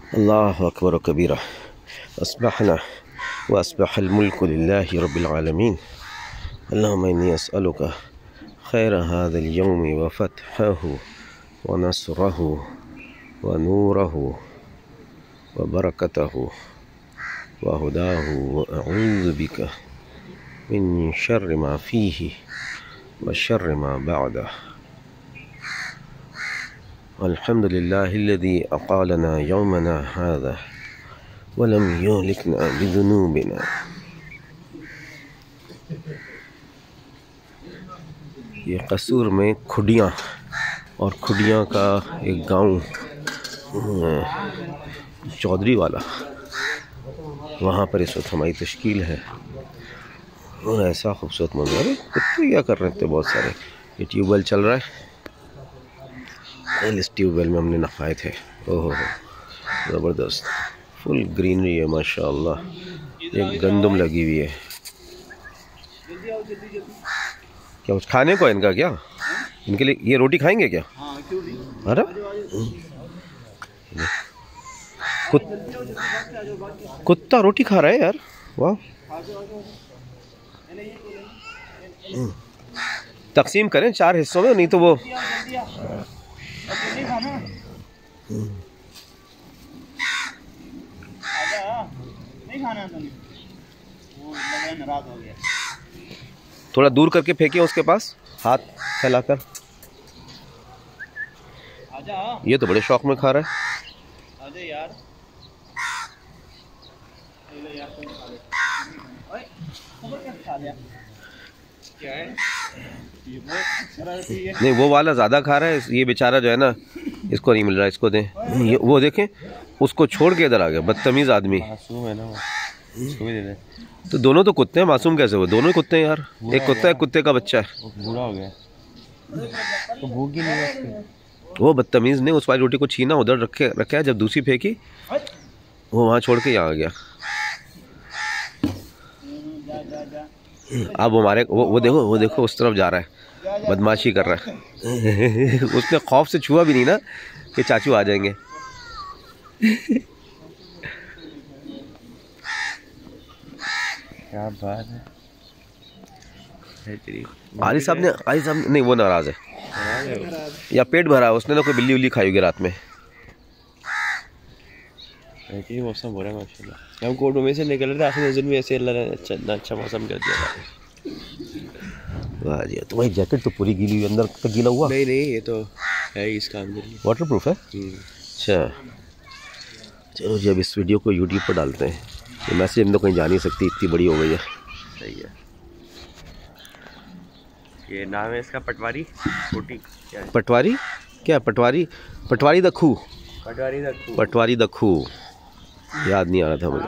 अल्लाहु अकबर कबीरा। अस्बहना व अस्बहल मुल्कु लिल्लाहि रब्बिल आलमीन। अल्लाहुम्मा इन्नी अस्अलुका खैर हाज़िल यौमि व फ़तहहु व नस्रहु व नूरहु व बरकतहु व हुदाहु व अऊज़ु बिका मिन शर्रि मा फ़ीहि व शर्रि मा बअदह। अल्हम्दुलिल्लाहिल्लज़ी अक़ालना यौमना हाज़ा व लम युहलिकना बिज़ुनूबिना। ये कसूर में खुडियाँ और खुडियाँ का एक गांव चौधरी वाला, वहाँ पर इस वक्त हमारी तश्कील है। और ऐसा खूबसूरत मंजर है। कुत्ते क्या कर रहे थे बहुत सारे। ये ट्यूबवेल चल रहा है। इस ट्यूबवेल में हमने नहाए थे। ओहो ज़बरदस्त फुल ग्रीनरी है माशाअल्लाह। एक गंदम लगी हुई है। क्या कुछ खाने को है इनका? क्या इनके लिए ये रोटी खाएंगे क्या? अरे कुत्ता रोटी खा रहा है यार, वाह। तकसीम करें 4 हिस्सों में, नहीं तो वो थोड़ा दूर करके फेंकिए उसके पास, हाथ फैलाकर। ये तो बड़े शौक में खा रहा है। आजा यार। क्या है? नहीं वो वाला ज्यादा खा रहा है, ये बेचारा जो है ना, इसको नहीं मिल रहा, इसको दें। वो देखें, उसको छोड़ के इधर आ गया, बदतमीज आदमी। मासूम है ना, इसको भी दे दे। तो दोनों तो कुत्ते हैं, मासूम कैसे हुए? दोनों ही कुत्ते हैं यार। एक कुत्ता है, कुत्ते का बच्चा है। बूढ़ा हो गया तो भूख ही नहीं है। वो बदतमीज ने उस वाली रोटी को छीना, उधर रखा है। जब दूसरी फेंकी वो वहाँ छोड़ के यहाँ आ गया। अब हमारे वो देखो उस तरफ जा रहा है, बदमाशी कर रहा है। उसने खौफ से छुआ भी नहीं ना कि चाचू आ जाएंगे। क्या बात है। आली साहब ने नहीं, वो नाराज है या पेट भरा है उसने ना, कोई बिल्ली उल्ली खाई होगी रात में। मौसम हो रहा है माशाल्लाह। हम कोटों में से निकल रहे थे, आखिर नजर में ऐसे अल्लाह ने अच्छा मौसम कर दिया। वाह जी, तुम्हारी जैकेट तो पूरी गीली हुई, अंदर तक गीला हुआ? नहीं, ये तो है इस काम के लिए, वाटर प्रूफ है। अच्छा चलो जी, अब इस वीडियो को यूट्यूब पर डालते हैं। ये मैसेज हम तो कहीं जा नहीं सकती, इतनी बड़ी हो गई है। सही है। ये नाम है इसका पटवारी रोटी। क्या है? पटवारी क्या? पटवारी दखू। पटवारी दखू याद नहीं आ रहा था मुझे।